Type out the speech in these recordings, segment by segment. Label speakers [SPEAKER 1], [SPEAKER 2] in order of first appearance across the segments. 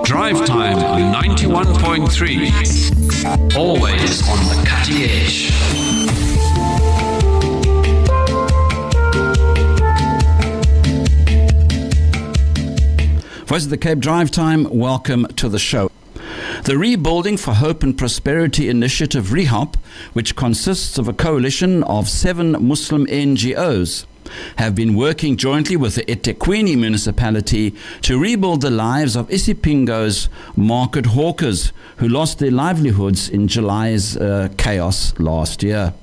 [SPEAKER 1] Drive Time 91.3. Always on the cutting edge. Voice of the Cape Drive Time, welcome to the show. The Rebuilding for Hope and Prosperity initiative, Rehop, which consists of a coalition of 7 Muslim NGOs, have been working jointly with the eThekwini municipality to rebuild the lives of Isipingo's market hawkers who lost their livelihoods in July's chaos last year.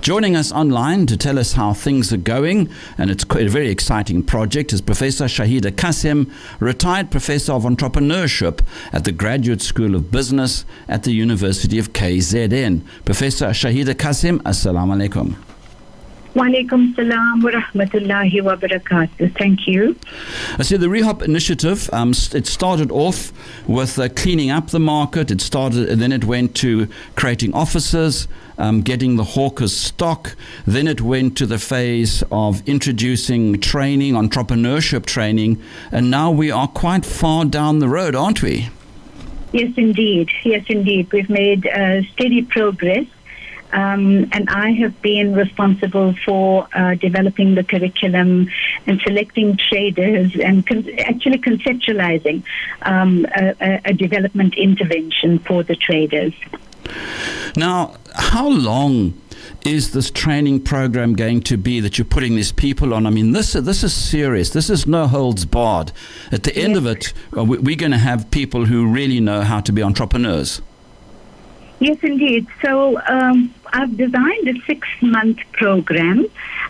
[SPEAKER 1] Joining us online to tell us how things are going, and it's quite a very exciting project, is Professor Shahida Cassim, retired Professor of Entrepreneurship at the Graduate School of Business at the University of KZN. Professor Shahida Cassim, Assalamu alaikum.
[SPEAKER 2] Wa alaikum salam wa rahmatullahi wa barakatuh. Thank you.
[SPEAKER 1] I see the Rehop initiative, it started off with cleaning up the market. It started, and then it went to creating offices, getting the hawkers stock. Then it went to the phase of introducing training, entrepreneurship training, and now we are quite far down the road, aren't we?
[SPEAKER 2] Yes, indeed. Yes, indeed. We've made steady progress. And I have been responsible for developing the curriculum and selecting traders and actually conceptualizing a development intervention for the traders.
[SPEAKER 1] Now, how long is this training program going to be that you're putting these people on? I mean, this is serious. This is no holds barred. At the end of it, we're going to have people who really know how to be entrepreneurs.
[SPEAKER 2] Yes, indeed. So I've designed a 6-month program,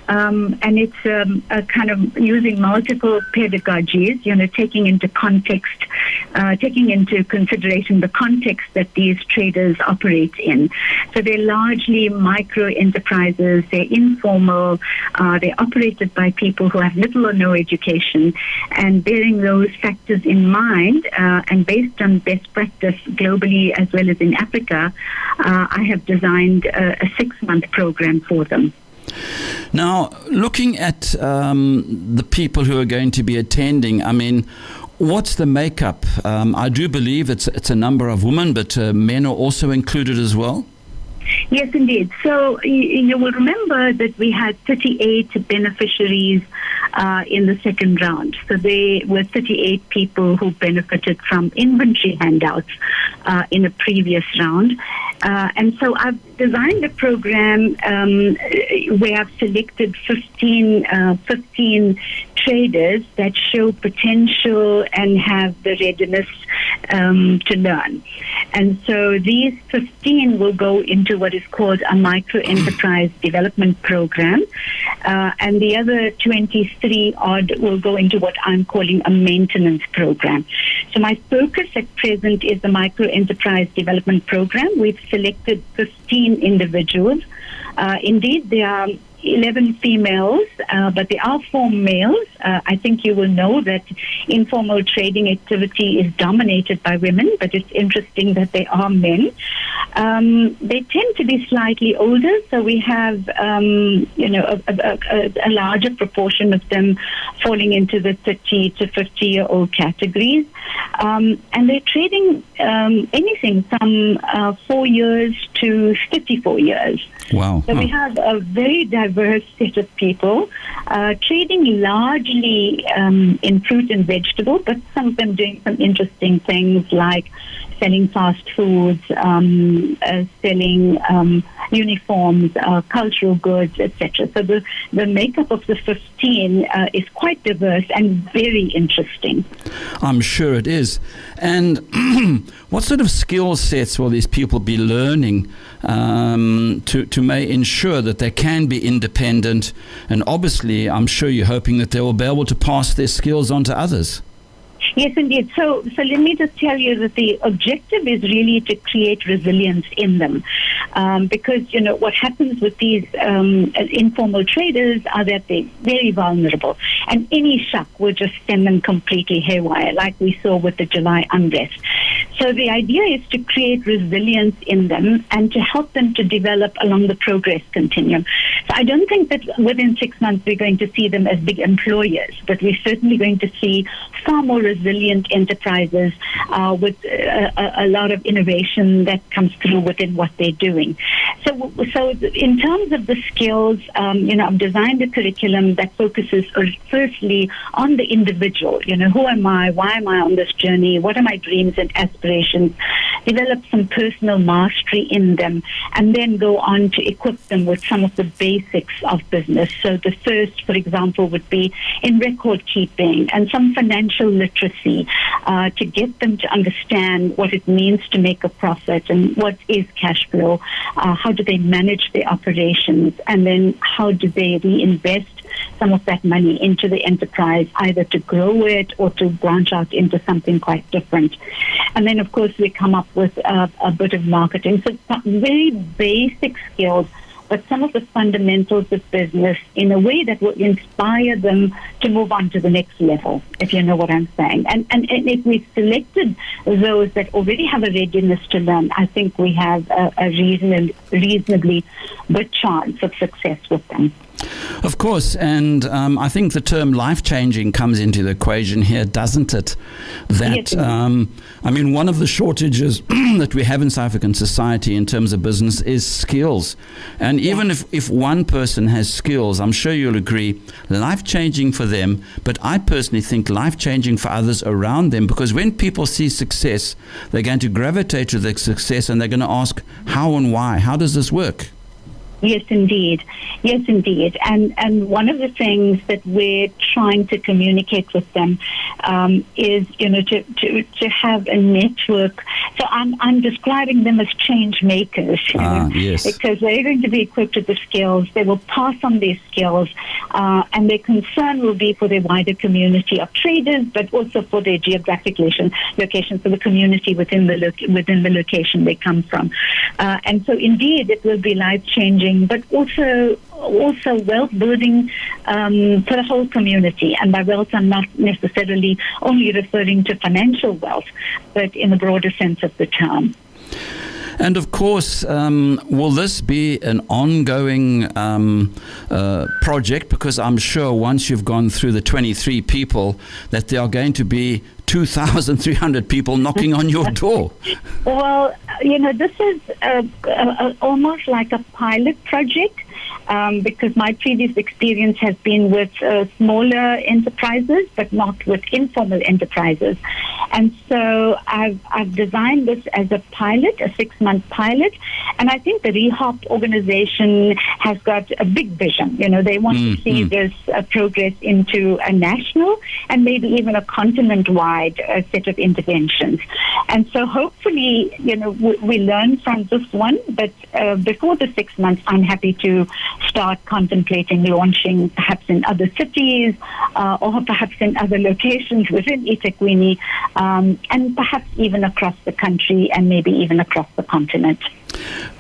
[SPEAKER 2] and it's a kind of using multiple pedagogies, taking into consideration the context that these traders operate in. So they're largely micro enterprises, they're informal, they're operated by people who have little or no education, and bearing those factors in mind, and based on best practice globally as well as in Africa, I have designed a 6-month program for them.
[SPEAKER 1] Now, looking at the people who are going to be attending, I mean, what's the makeup? I do believe it's a number of women, but men are also included as well.
[SPEAKER 2] Yes, indeed. So you will remember that we had 38 beneficiaries in the second round. So they were 38 people who benefited from inventory handouts in a previous round. And so I've designed a program where I've selected 15 traders that show potential and have the readiness to learn. And so these 15 will go into what is called a micro enterprise development program, and the other 23 odd will go into what I'm calling a maintenance program. So my focus at present is the micro enterprise development program. We've selected 15 individuals. Indeed, there are 11 females, but there are 4 males. I think you will know that informal trading activity is dominated by women, but it's interesting that they are men. They tend to be slightly older, so we have, a larger proportion of them falling into the 30 to 50-year-old categories. And they're trading anything from 4 years to 54 years.
[SPEAKER 1] Wow.
[SPEAKER 2] So we have a very diverse set of people trading largely in fruit and vegetable, but some of them doing some interesting things like selling fast foods, selling uniforms, cultural goods, etc. So the makeup of the 15 is quite diverse and very interesting.
[SPEAKER 1] I'm sure it is. And what sort of skill sets will these people be learning to may ensure that they can be independent? And obviously, I'm sure you're hoping that they will be able to pass their skills on to others.
[SPEAKER 2] Yes, indeed. So let me just tell you that the objective is really to create resilience in them. Because, what happens with these informal traders are that they're very vulnerable. And any shock will just send them completely haywire, like we saw with the July unrest. So the idea is to create resilience in them and to help them to develop along the progress continuum. So I don't think that within 6 months we're going to see them as big employers, but we're certainly going to see far more resilient enterprises with a lot of innovation that comes through within what they're doing. So in terms of the skills, I've designed a curriculum that focuses firstly on the individual. Who am I? Why am I on this journey? What are my dreams and aspirations? Develop some personal mastery in them, and then go on to equip them with some of the basics of business. So the first, for example, would be in record keeping and some financial literacy to get them to understand what it means to make a profit and what is cash flow, how do they manage their operations, and then how do they reinvest some of that money into the enterprise, either to grow it or to branch out into something quite different. And then, of course, we come up with a bit of marketing. So very basic skills, but some of the fundamentals of business in a way that will inspire them to move on to the next level, if you know what I'm saying. And if we've selected those that already have a readiness to learn, I think we have a reasonably good chance of success with them.
[SPEAKER 1] Of course, and I think the term life-changing comes into the equation here, doesn't it? That,
[SPEAKER 2] Yes,
[SPEAKER 1] one of the shortages that we have in South African society in terms of business is skills. And even if one person has skills, I'm sure you'll agree, life-changing for them, but I personally think life-changing for others around them, because when people see success, they're going to gravitate to the success and they're going to ask, how and why? How does this work?
[SPEAKER 2] Yes, indeed. Yes, indeed. And one of the things that we're trying to communicate with them is, to have a network. So I'm describing them as change makers,
[SPEAKER 1] yes.
[SPEAKER 2] because they're going to be equipped with the skills. They will pass on these skills, and their concern will be for their wider community of traders, but also for their geographic location, for the community within the location they come from. And so, indeed, it will be life-changing, but also wealth building for the whole community. And by wealth, I'm not necessarily only referring to financial wealth, but in the broader sense of the term.
[SPEAKER 1] And of course, will this be an ongoing project? Because I'm sure once you've gone through the 23 people, that there are going to be 2,300 people knocking on your door.
[SPEAKER 2] Well, this is almost like a pilot project. Because my previous experience has been with smaller enterprises, but not with informal enterprises. And so I've designed this as a pilot, a 6-month pilot. And I think the Rehop organization has got a big vision. They want to see this progress into a national and maybe even a continent-wide set of interventions. And so hopefully, we learn from this one. But before the 6 months, I'm happy to start contemplating launching perhaps in other cities or perhaps in other locations within eThekwini, and perhaps even across the country and maybe even across the continent.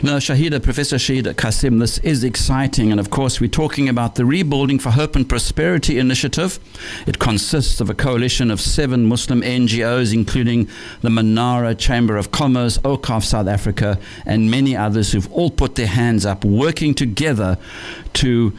[SPEAKER 1] Now, Professor Shahida Cassim, this is exciting. And of course, we're talking about the Rebuilding for Hope and Prosperity initiative. It consists of a coalition of 7 Muslim NGOs, including the Manara Chamber of Commerce, OCAF South Africa, and many others who've all put their hands up, working together to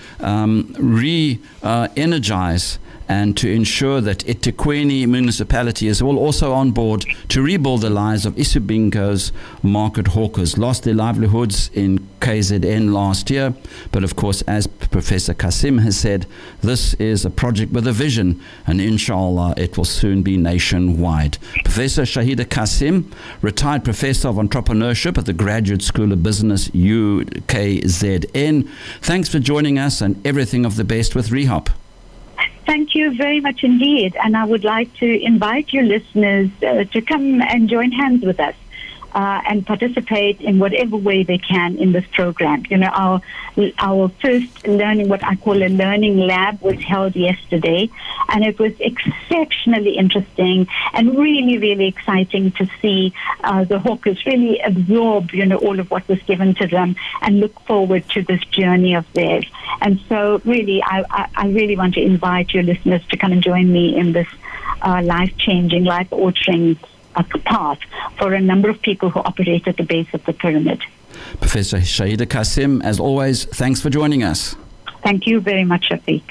[SPEAKER 1] re-energize and to ensure that eThekwini municipality is also on board to rebuild the lives of Isipingo's market hawkers. Lost their livelihoods in KZN last year, but of course, as Professor Cassim has said, this is a project with a vision, and inshallah it will soon be nationwide. Professor Shahida Cassim, retired Professor of Entrepreneurship at the Graduate School of Business, UKZN. Thanks for joining us, and everything of the best with Rehop.
[SPEAKER 2] Thank you very much indeed. And I would like to invite your listeners to come and join hands with us and participate in whatever way they can in this program. Our first learning, what I call a learning lab, was held yesterday, and it was exceptionally interesting and really, really exciting to see the hawkers really absorb, all of what was given to them and look forward to this journey of theirs. And so really, I really want to invite your listeners to come and join me in this life-changing, life-altering path for a number of people who operate at the base of the pyramid.
[SPEAKER 1] Professor Shahida Cassim, as always, thanks for joining us.
[SPEAKER 2] Thank you very much, Shafiq.